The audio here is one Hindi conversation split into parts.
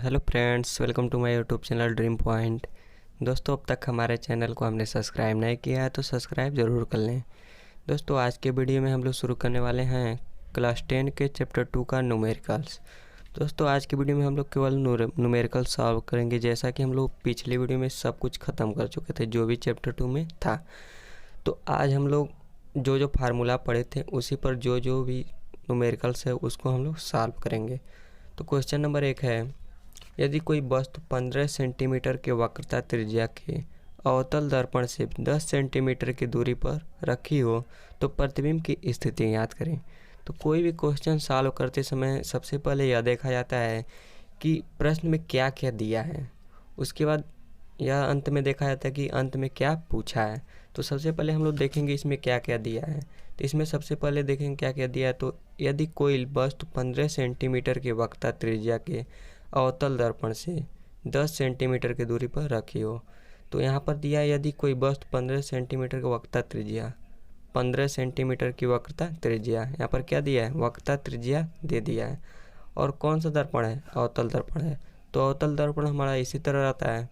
Hello friends, welcome to my YouTube channel dream point. दोस्तों, अब तक हमारे चैनल को हमने सब्सक्राइब नहीं किया है तो सब्सक्राइब ज़रूर कर लें। दोस्तों, आज के वीडियो में हम लोग शुरू करने वाले हैं क्लास 10 के चैप्टर 2 का न्यूमेरिकल्स। दोस्तों, आज की वीडियो में हम लोग केवल न्यूमेरिकल सॉल्व करेंगे, जैसा कि हम लोग पिछली वीडियो में सब कुछ ख़त्म कर चुके थे जो भी चैप्टर 2 में था। तो आज हम लोग जो जो फार्मूला पढ़े थे उसी पर जो जो भी न्यूमेरिकल्स है उसको हम लोग सॉल्व करेंगे। तो क्वेश्चन नंबर 1 है, यदि कोई वस्तु 15 सेंटीमीटर के वक्रता त्रिज्या के अवतल दर्पण से 10 सेंटीमीटर की दूरी पर रखी हो तो प्रतिबिंब की स्थिति याद करें। तो कोई भी क्वेश्चन सॉल्व करते समय सबसे पहले यह देखा जाता है कि प्रश्न में क्या क्या दिया है, उसके बाद यह अंत में देखा जाता है कि अंत में क्या पूछा है। तो सबसे पहले हम लोग देखेंगे इसमें क्या क्या दिया है। तो इसमें सबसे पहले देखेंगे क्या क्या दिया है। तो यदि कोई वस्तु 15 सेंटीमीटर के वक्रता त्रिज्या के अवतल दर्पण से 10 सेंटीमीटर की दूरी पर रखी हो, तो यहाँ पर दिया है यदि कोई वस्तु 15 सेंटीमीटर की वक्रता त्रिज्या, 15 सेंटीमीटर की वक्रता त्रिज्या, यहाँ पर क्या दिया है, वक्रता त्रिज्या दे दिया है। और कौन सा दर्पण है, अवतल दर्पण है। तो अवतल दर्पण हमारा इसी तरह रहता है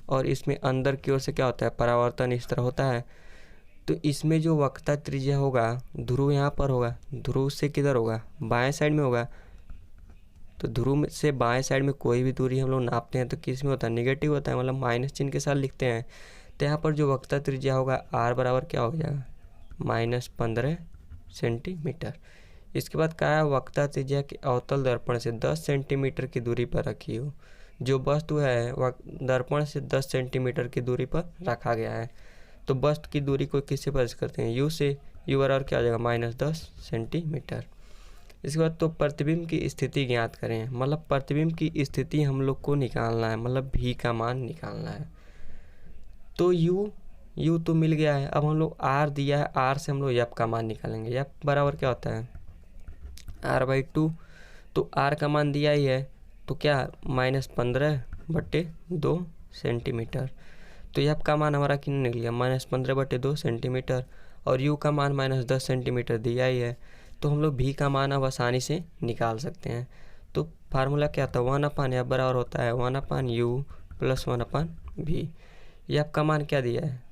और इसमें अंदर की ओर से क्या होता है, परावर्तन इस तरह होता है। तो इसमें जो वक्रता त्रिज्या होगा, ध्रुव यहाँ पर होगा, ध्रुव से किधर होगा, बाएं साइड में होगा। तो ध्रुव से बाएं साइड में कोई भी दूरी हम लोग नापते हैं तो किस में होता है, निगेटिव होता है, मतलब माइनस चिन्ह के साथ लिखते हैं। तो यहाँ पर जो वक्रता त्रिज्या होगा आर बराबर क्या हो जाएगा, -15 सेंटीमीटर। इसके बाद कहा है वक्रता त्रिज्या के अवतल दर्पण से 10 सेंटीमीटर की दूरी पर रखी हो। जो वस्तु है वह दर्पण से 10 सेंटीमीटर की दूरी पर रखा गया है। तो वस्तु की दूरी को किससे प्रदर्शित करते हैं, यू से। यू बराबर क्या हो जाएगा, -10 सेंटीमीटर। इसके बाद तो प्रतिबिंब की स्थिति ज्ञात करें, मतलब प्रतिबिंब की स्थिति हम लोग को निकालना है, मतलब भी का मान निकालना है। तो यू तो मिल गया है। अब हम लोग आर दिया है, आर से हम लोग एफ का मान निकालेंगे। एफ बराबर क्या होता है, r/2। तो आर का मान दिया ही है, तो क्या -15/2 सेंटीमीटर। तो एफ का मान हमारा कितना निकल गया, -15/2 सेंटीमीटर। और यू का मान -10 सेंटीमीटर दिया ही है। तो हम लोग भी का मान अब आसानी से निकाल सकते हैं। तो फार्मूला क्या था, 1/f बराबर होता है 1/u + 1/v। एफ का मान क्या दिया है,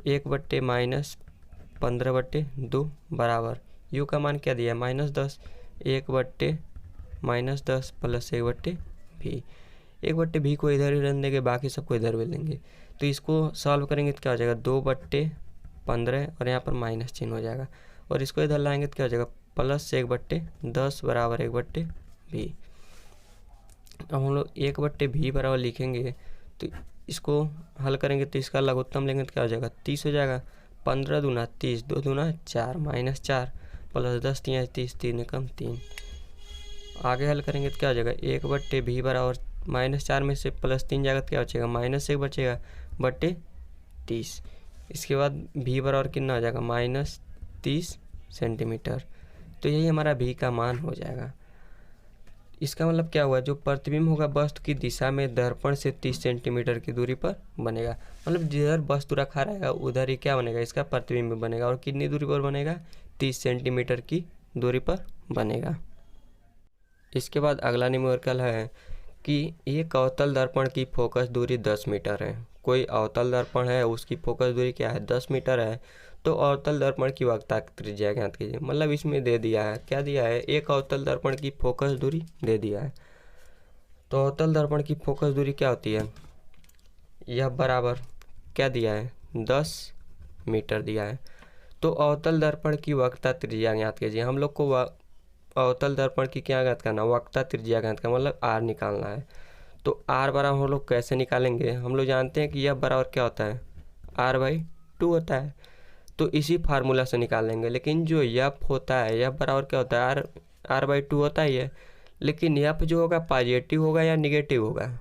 1/-15/2 बराबर। यू का मान क्या दिया है, -10, 1/-10 + 1/v। 1/v को इधर ही रख देंगे, बाकी सबको इधर भी लेंगे। तो इसको सॉल्व करेंगे तो क्या हो जाएगा, 2/15 और यहाँ पर माइनस चिन्ह हो जाएगा। और इसको इधर लाएंगे तो क्या हो जाएगा, +1/10 बराबर 1/v। अब हम लोग 1/v बराबर लिखेंगे तो इसको हल करेंगे तो इसका लघुत्तम लेंगे तो क्या हो जाएगा, 30 हो जाएगा। 15 दूना 30, 2 दूना 4, -4 + 10 3 30, 3 कम 3। आगे हल करेंगे तो क्या हो जाएगा, 1/v बराबर -4 में से +3 जाएगा तो क्या बचेगा, -1 बचेगा बटे 30। इसके बाद v बराबर कितना हो जाएगा, -30 सेंटीमीटर। तो यही हमारा v का मान हो जाएगा। इसका मतलब क्या हुआ, जो प्रतिबिंब होगा वस्तु की दिशा में दर्पण से 30 सेंटीमीटर की दूरी पर बनेगा। मतलब जिधर वस्तु रखा रहेगा उधर ही क्या बनेगा, इसका प्रतिबिंब बनेगा। और कितनी दूरी पर बनेगा, 30 सेंटीमीटर की दूरी पर बनेगा। इसके बाद अगला न्यूमेरिकल है कि एक अवतल दर्पण की फोकस दूरी 10 मीटर है। कोई अवतल दर्पण है, उसकी फोकस दूरी क्या है, 10 मीटर है। तो अवतल दर्पण की वक्रता त्रिज्या ज्ञात कीजिए। मतलब इसमें दे दिया है, क्या दिया है, एक अवतल दर्पण की फोकस दूरी दे दिया है। तो अवतल दर्पण की फोकस दूरी क्या होती है, यह बराबर क्या दिया है, 10 मीटर दिया है। तो अवतल दर्पण की वक्रता त्रिज्या ज्ञात कीजिए। हम लोग को अवतल दर्पण की क्या ज्ञात करना, वक्रता त्रिज्या ज्ञात करना, मतलब आर निकालना है। तो आर बराबर हम लोग कैसे निकालेंगे, हम लोग जानते हैं कि यह बराबर क्या होता है, r/2 होता है। तो इसी फार्मूला से निकालेंगे। लेकिन जो एफ होता है, एफ बराबर क्या होता है, r/2 होता ही है। लेकिन एफ जो होगा पॉजिटिव होगा या निगेटिव होगा।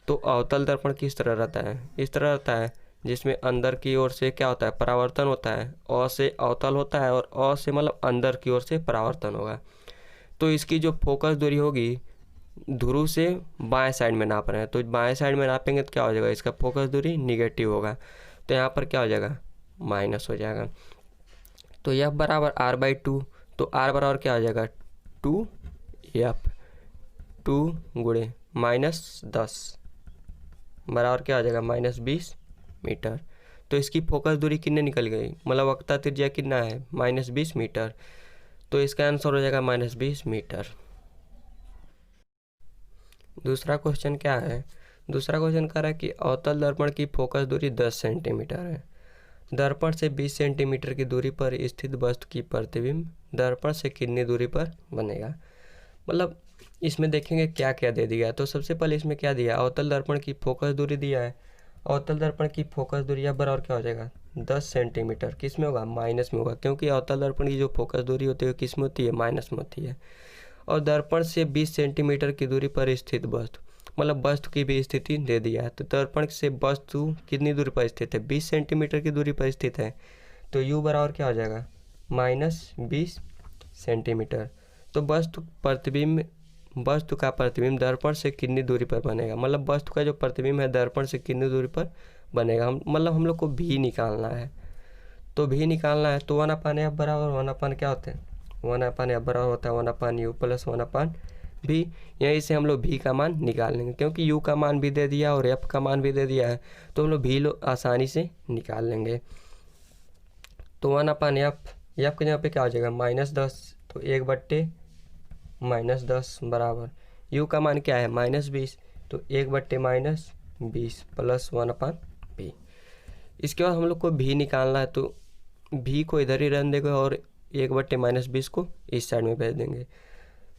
तो अवतल दर्पण किस तरह रहता है, इस तरह रहता है जिसमें अंदर की ओर से क्या होता है, परावर्तन होता है। अ से अवतल होता है और अ से मतलब अंदर की ओर से परावर्तन होगा। तो इसकी जो फोकस दूरी होगी, ध्रुव से बाएं साइड में नाप रहे हैं तो बाएं साइड में नापेंगे तो क्या हो जाएगा, इसका फोकस दूरी निगेटिव होगा। तो यहाँ पर क्या हो जाएगा, माइनस हो जाएगा। तो एफ बराबर r/2। तो r बराबर क्या हो जाएगा, 2f। 2 गुणे -10 बराबर क्या आ जाएगा -20 मीटर। तो इसकी फोकस दूरी कितनी निकल गई, मतलब वक्ता त्रिज्या कितना है -20 मीटर। तो इसका आंसर हो जाएगा -20 मीटर। दूसरा क्वेश्चन क्या है, दूसरा क्वेश्चन कह रहा है कि अवतल दर्पण की फोकस दूरी 10 सेंटीमीटर है। दर्पण से 20 सेंटीमीटर की दूरी पर स्थित वस्तु की प्रतिबिंब दर्पण से कितनी दूरी पर बनेगा। मतलब इसमें देखेंगे क्या क्या दे दिया है। तो सबसे पहले इसमें क्या दिया है, अवतल दर्पण की फोकस दूरी दिया है। अवतल दर्पण की फोकस दूरी या बराबर क्या हो जाएगा 10 सेंटीमीटर, किस में होगा माइनस में होगा, क्योंकि अवतल दर्पण की जो फोकस दूरी होती है किस में होती है माइनस में होती है। और दर्पण से 20 सेंटीमीटर की दूरी पर स्थित वस्तु, मतलब वस्तु की भी स्थिति दे दिया है। तो दर्पण से वस्तु कितनी दूरी पर स्थित है 20 सेंटीमीटर की दूरी पर स्थित है। तो u बराबर क्या हो जाएगा -20 सेंटीमीटर। तो वस्तु का प्रतिबिंब दर्पण से कितनी दूरी पर बनेगा, मतलब वस्तु का जो प्रतिबिंब है दर्पण से कितनी दूरी पर बनेगा, हम लोग को भी निकालना है। तो भी निकालना है तो 1/f बराबर 1/, क्या होते हैं 1/f बराबर होता है 1/u प्लस 1/v। यहीं से हम लोग भी का मान निकाल लेंगे, क्योंकि u का मान भी दे दिया और f का मान भी दे दिया है, तो हम लोग भी आसानी से निकाल लेंगे। तो 1/f, f के जगह पे क्या हो जाएगा -10, तो 1/-10 बराबर u का मान क्या है -20, तो 1/-20 प्लस 1/v। इसके बाद हम लोग को भी निकालना है, तो भी को इधर ही रहने देंगे और 1/-20 को इस साइड में भेज देंगे।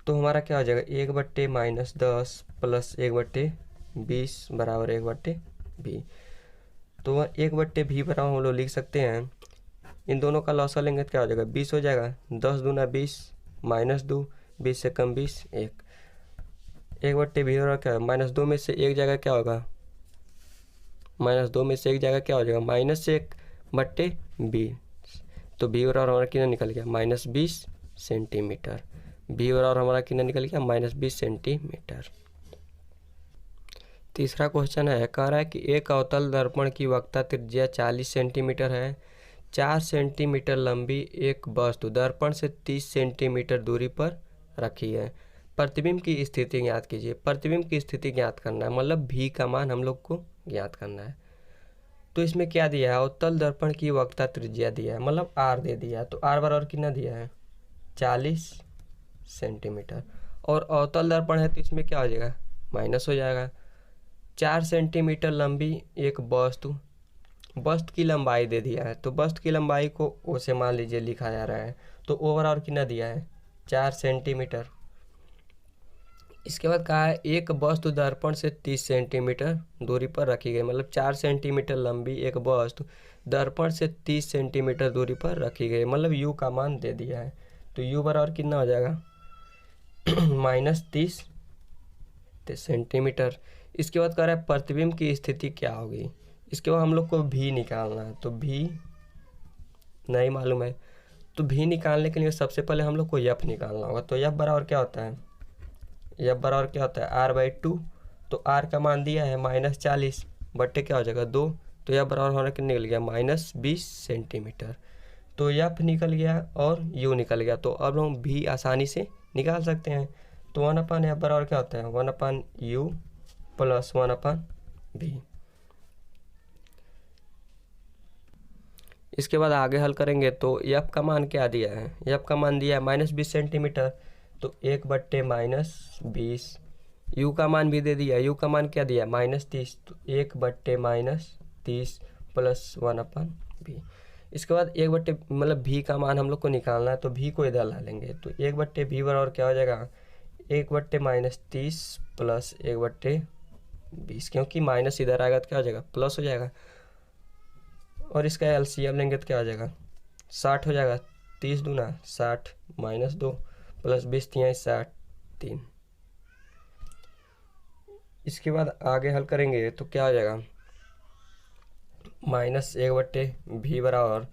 तो हमारा क्या हो जाएगा 1/-10 प्लस 1/20 बराबर 1/v। तो 1/v बराबर हम लोग लिख सकते हैं, इन दोनों का लॉसा लेंगे तो क्या हो जाएगा 20 हो जाएगा, 10 दूना 20 -2, 20 से कम 20 1। 1/v बराबर क्या है -2 में से एक जगह क्या होगा, -2 में से एक जगह क्या हो जाएगा -1/20। तो v बराबर हमारा कितना निकल गया -20 सेंटीमीटर। v बराबर हमारा कितना निकल गया -20 सेंटीमीटर। तीसरा क्वेश्चन है, कह रहा है कि एक अवतल दर्पण की वक्ता त्रिज्या 40 सेंटीमीटर है। 4 सेंटीमीटर लंबी एक वस्तु दर्पण से 30 सेंटीमीटर दूरी पर रखी है। प्रतिबिंब की स्थिति ज्ञात कीजिए। प्रतिबिंब की स्थिति ज्ञात करना है, मतलब भी का मान हम लोग को ज्ञात करना है। तो इसमें क्या दिया है, अवतल दर्पण की वक्ता त्रिज्या दिया है, मतलब r दे दिया है। तो r बराबर कितना दिया है 40 सेंटीमीटर। और अवतल दर्पण है तो इसमें क्या हो जाएगा माइनस हो जाएगा। 4 सेंटीमीटर लंबी एक वस्तु की लंबाई दे दिया है, तो वस्तु की लंबाई को ओ से मान लीजिए लिखा जा रहा है। तो ओ बराबर कितना दिया है 4 सेंटीमीटर। इसके बाद कहा है एक वस्तु दर्पण से 30 सेंटीमीटर दूरी पर रखी गई, मतलब 4 सेंटीमीटर लंबी एक वस्तु दर्पण से 30 सेंटीमीटर दूरी पर रखी गई, मतलब u का मान दे दिया है। तो u बराबर कितना हो जाएगा -30 सेंटीमीटर। इसके बाद कह रहा है प्रतिबिंब की स्थिति क्या होगी। इसके बाद हम लोग को भी निकालना है, तो भी नहीं मालूम है। तो भी निकालने के लिए सबसे पहले हम लोग को f निकालना होगा। तो f बराबर क्या होता है, f बराबर क्या होता है r/2। तो r का मान दिया है -40 बट्टे क्या हो जाएगा 2। तो f बराबर हमारा कितना निकल गया -20 सेंटीमीटर। तो f निकल गया और u निकल गया। तो अब हम भी आसानी से निकाल सकते हैं। तो 1/f बराबर क्या होता है 1/u प्लस 1/v। इसके बाद आगे हल करेंगे तो f का मान क्या दिया है, f का मान दिया है -20 सेंटीमीटर। तो 1/-20, u का मान भी दे दिया, u का मान क्या दिया -30। तो 1/-30 प्लस 1/v। इसके बाद मतलब v का मान हम लोग को निकालना है, तो v को इधर ला लेंगे। तो 1/v बराबर क्या हो जाएगा 1/-30 प्लस 1/20, क्योंकि माइनस इधर आएगा तो क्या हो जाएगा प्लस हो जाएगा। और इसका एलसीएम लेंगे तो क्या हो जाएगा 60 हो जाएगा। 30 दूना 60 -2 प्लस 20 60 3। इसके बाद आगे हल करेंगे तो क्या हो जाएगा -1/v बराबर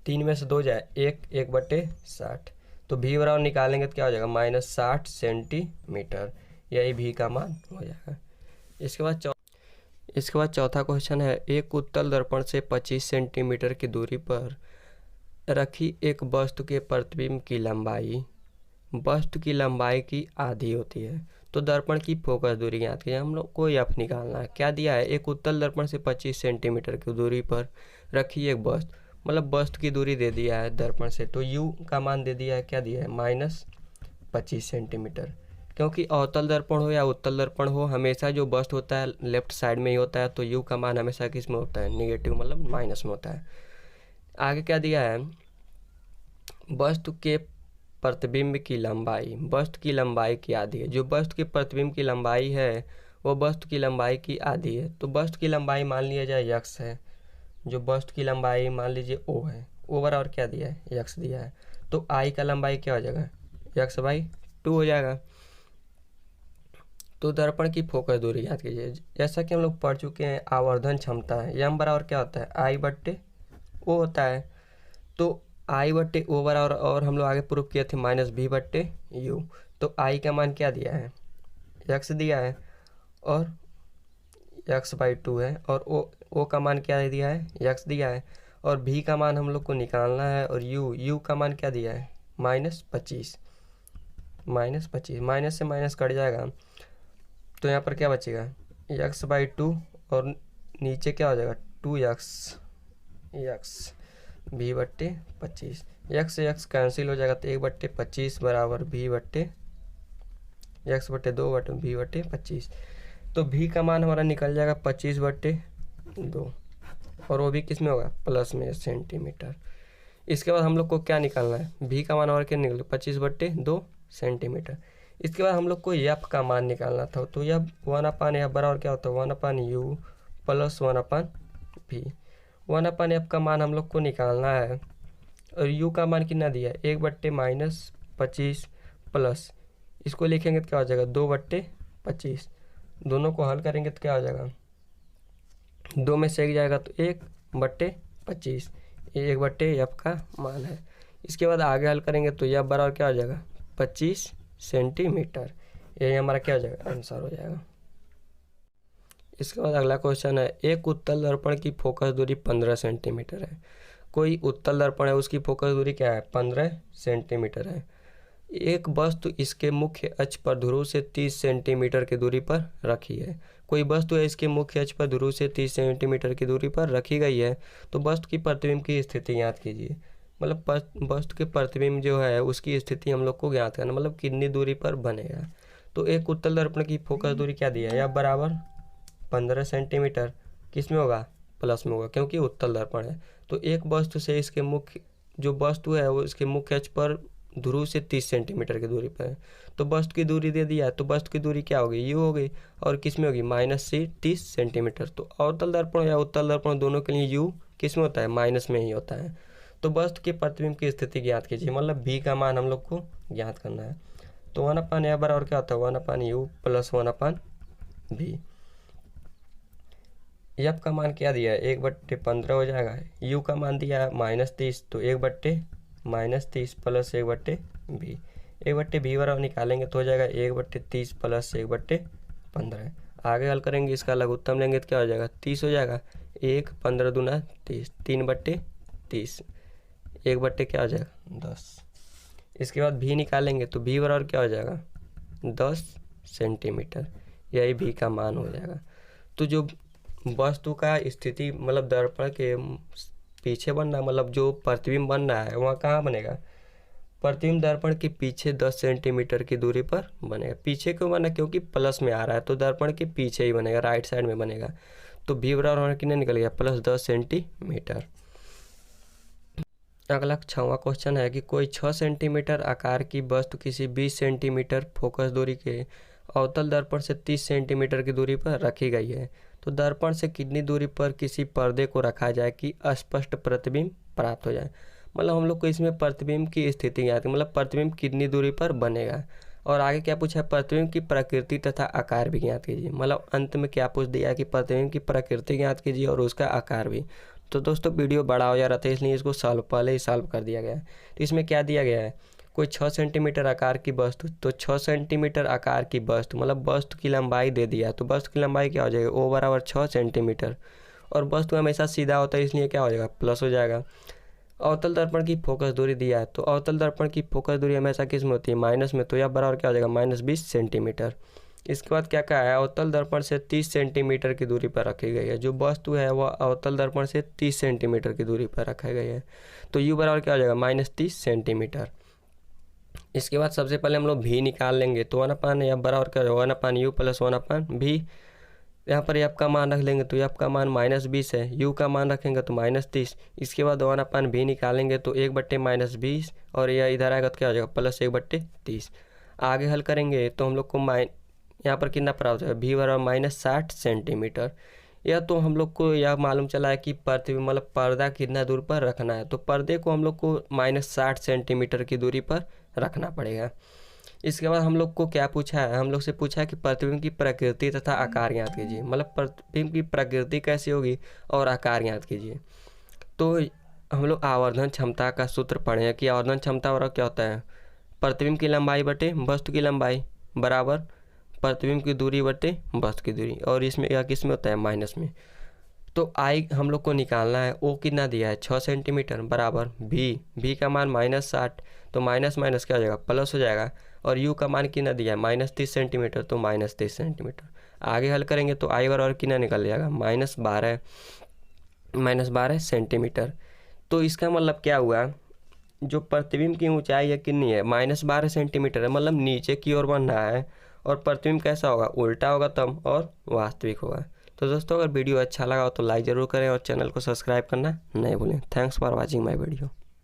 3 में से 2 जाए 1/60। तो v बराबर निकालेंगे तो क्या हो जाएगा -60 सेंटीमीटर, यही v का मान हो जाएगा। इसके बाद चौथा क्वेश्चन है, एक उत्तल दर्पण से 25 सेंटीमीटर की दूरी पर रखी एक वस्तु के प्रतिबिंब की लंबाई वस्तु की लंबाई की आधी होती है। तो दर्पण की फोकस दूरी ज्ञात कीजिए। हम लोग को एफ निकालना है। क्या दिया है, एक उत्तल दर्पण से 25 सेंटीमीटर की दूरी पर रखी एक वस्तु, मतलब वस्तु की दूरी दे दिया है दर्पण से, तो यू का मान दे दिया है, क्या दिया है, -25 सेंटीमीटर। क्योंकि अवतल दर्पण हो या उत्तल दर्पण हो, हमेशा जो वस्तु होता है लेफ्ट साइड में ही होता है, तो यू का मान हमेशा किस में होता है, निगेटिव, मतलब माइनस में होता है। आगे क्या दिया है, वस्तु के प्रतिबिंब की लंबाई, वस्तु की लंबाई की आधी है। जो वस्तु के प्रतिबिंब की लंबाई है वो वस्तु की लंबाई की आधी है। तो वस्तु की लंबाई मान लिया जाए x है, जो वस्तु की लंबाई मान लीजिए o है, o बराबर क्या दिया है, x दिया है, तो i का लंबाई क्या हो जाएगा, x/2 हो जाएगा। तो दर्पण की फोकस दूरी याद कीजिए, जैसा कि हम लोग पढ़ चुके हैं आवर्धन क्षमता है, m बराबर क्या होता है, I/O होता है। तो I/O बराबर, और हम लोग आगे प्रूव किए थे -V/U, तो I का मान क्या दिया है, x दिया है, और x/2 है, और O का मान क्या दिया है, x दिया है, और V का मान हम लोग को निकालना है, और U का मान क्या दिया है, -25, माइनस से माइनस कट जाएगा, तो यहाँ पर क्या बचेगा, x/2, और नीचे क्या हो जाएगा, 2x V/25, x से x कैंसिल हो जाएगा, तो 1/25 बराबर V/2/V/25। तो V का मान हमारा निकल जाएगा 25/2, और वो भी किस में होगा, प्लस में, सेंटीमीटर। इसके बाद हम लोग को क्या निकालना है, V का मान हमारा क्या निकल, 25/2 सेंटीमीटर। इसके बाद हम लोग को F का मान निकालना था, तो यह 1/F बराबर क्या होता है, 1/U प्लस 1/V। 1/F का मान हम लोग को निकालना है, और U का मान कितना दिया है, 1/-25 प्लस, इसको लिखेंगे तो क्या हो जाएगा, 2/25। दोनों को हल करेंगे तो क्या हो जाएगा, 2 में से 1 जाएगा तो 1/25, 1/F का मान है। इसके बाद आगे हल करेंगे तो F बराबर क्या हो जाएगा, 25 सेंटीमीटर। यही हमारा क्या हो जाएगा, आंसर हो जाएगा। इसके बाद अगला क्वेश्चन है, एक उत्तल दर्पण की फोकस दूरी 15 सेंटीमीटर है। कोई उत्तल दर्पण है, उसकी फोकस दूरी क्या है, 15 सेंटीमीटर है। एक वस्तु इसके मुख्य अक्ष पर ध्रुव से 30 सेंटीमीटर की दूरी पर रखी है। कोई वस्तु है, इसके मुख्य अक्ष पर ध्रुव से 30 सेंटीमीटर की दूरी पर रखी गई है, तो वस्तु की प्रतिबिंब की स्थिति ज्ञात कीजिए। मतलब वस्तु के प्रतिबिंब जो है उसकी स्थिति हम लोग को ज्ञात करना, मतलब कितनी दूरी पर बनेगा। तो एक उत्तल दर्पण की फोकस दूरी क्या दी है, या बराबर 15 सेंटीमीटर, किस में होगा, प्लस में होगा, क्योंकि उत्तल दर्पण है। तो एक वस्तु से इसके मुख्य जो वस्तु है वो इसके मुख्य अक्ष पर ध्रुव से 30 सेंटीमीटर की दूरी पर है। तो वस्तु की दूरी दे दिया है, तो वस्तु की दूरी क्या होगी, यू हो गई, और किस में होगी, -30 सेंटीमीटर। तो अवतल दर्पण या उत्तल दर्पण दोनों के लिए यू किस में होता है, माइनस में ही होता है। तो वस्तु के प्रतिबिंब की स्थिति ज्ञात कीजिए, मतलब V का मान हम लोग को ज्ञात करना है। तो 1/F बराबर क्या होता है, 1/U प्लस 1/V। F का मान क्या दिया है, 1/15 हो जाएगा। U का मान दिया है -30, तो 1/-30 प्लस 1/V। 1/V बराबर निकालेंगे तो हो जाएगा 1/30 प्लस 1/15। आगे हल करेंगे, इसका लघुत्तम लेंगे तो क्या हो जाएगा, 30 हो जाएगा। 1 15 दूना 30, 3/30, 1/ क्या हो जाएगा, 10। इसके बाद V निकालेंगे तो V बराबर क्या हो जाएगा, 10 सेंटीमीटर। यही V का मान हो जाएगा। तो जो वस्तु का स्थिति मतलब दर्पण के पीछे बनना, मतलब जो प्रतिबिंब बन रहा है वहाँ कहाँ बनेगा, प्रतिबिंब दर्पण के पीछे 10 सेंटीमीटर की दूरी पर बनेगा। पीछे क्यों बना, क्योंकि प्लस में आ रहा है, तो दर्पण के पीछे ही बनेगा, राइट साइड में बनेगा। तो V बराबर होने कितने निकल गया, +10 सेंटीमीटर। अगला 6वां क्वेश्चन है कि कोई 6 सेंटीमीटर आकार की वस्तु किसी 20 सेंटीमीटर फोकस दूरी के अवतल दर्पण से 30 सेंटीमीटर की दूरी पर रखी गई है। तो दर्पण से कितनी दूरी पर किसी पर्दे को रखा जाए कि स्पष्ट प्रतिबिंब प्राप्त हो जाए। मतलब हम लोग को इसमें प्रतिबिंब की स्थिति ज्ञात है, मतलब प्रतिबिंब कितनी दूरी पर बनेगा। और आगे क्या पूछा है, प्रतिबिंब की प्रकृति तथा आकार भी ज्ञात कीजिए। मतलब अंत में क्या पूछ दिया कि प्रतिबिंब की प्रकृति ज्ञात कीजिए और उसका आकार भी। तो दोस्तों वीडियो बड़ा हो जा रहा था, इसलिए इसको पहले ही सॉल्व कर दिया गया है। तो इसमें क्या दिया गया है, कोई 6 सेंटीमीटर आकार की वस्तु, तो 6 सेंटीमीटर आकार की वस्तु मतलब वस्तु की लंबाई दे दिया, तो वस्तु की लंबाई क्या हो जाएगी, O बराबर 6 सेंटीमीटर। और वस्तु हमेशा सीधा होता है, इसलिए क्या हो जाएगा, प्लस हो जाएगा। अवतल दर्पण की फोकस दूरी दिया है, तो अवतल दर्पण की फोकस दूरी हमेशा किस में होती है, माइनस में, तो यह बराबर क्या हो जाएगा, -20 सेंटीमीटर। इसके बाद क्या कहा है, अवतल दर्पण से 30 सेंटीमीटर की दूरी पर रखी गई है। जो वस्तु है वह अवतल दर्पण से 30 सेंटीमीटर की दूरी पर रखा गया है, तो यू बराबर क्या हो जाएगा, -30 सेंटीमीटर। इसके बाद सबसे पहले हम लोग भी निकाल लेंगे, तो 1/, या बराबर क्या होगा, 1/u + 1/v। यहाँ पर एफ का मान रख लेंगे, तो एफ का मान -20 है, यू का मान रखेंगे तो -30। इसके बाद 1/v निकालेंगे तो 1/-20, और यह इधर आएगा तो क्या हो जाएगा, +1/30। आगे हल करेंगे तो हम लोग को यहाँ पर कितना प्राप्त है, v बराबर -60 सेंटीमीटर। यह तो हम लोग को यह मालूम चला है कि प्रतिबिंब मतलब पर्दा कितना दूर पर रखना है, तो पर्दे को हम लोग को -60 सेंटीमीटर की दूरी पर रखना पड़ेगा। इसके बाद हम लोग को क्या पूछा है, हम लोग से पूछा है कि प्रतिबिंब की प्रकृति तथा आकार ज्ञात कीजिए, मतलब प्रतिबिंब की प्रकृति कैसी होगी और आकार ज्ञात कीजिए। तो हम लोग आवर्धन क्षमता का सूत्र पढ़े कि आवर्धन क्षमता और क्या होता है, प्रतिबिंब की लंबाई बटे वस्तु की लंबाई बराबर प्रतिबिंब की दूरी बटे वस्तु की दूरी, और इसमें यह किस में होता है, माइनस में। तो आई हम लोग को निकालना है, ओ कितना दिया है, 6 सेंटीमीटर बराबर भी का मान -60, तो माइनस माइनस क्या हो जाएगा, प्लस हो जाएगा, और यू का मान कितना दिया है, -30 सेंटीमीटर, तो -30 सेंटीमीटर। आगे हल करेंगे तो आई बराबर कितना निकल जाएगा, -12 सेंटीमीटर। तो इसका मतलब क्या हुआ, जो प्रतिबिंब की ऊंचाई है कितनी है, -12 सेंटीमीटर है, मतलब नीचे की ओर बन रहा है, और प्रतिबिंब कैसा होगा, उल्टा होगा तब, और वास्तविक होगा। तो दोस्तों अगर वीडियो अच्छा लगा हो तो लाइक ज़रूर करें और चैनल को सब्सक्राइब करना नहीं भूलें। Thanks for watching my video.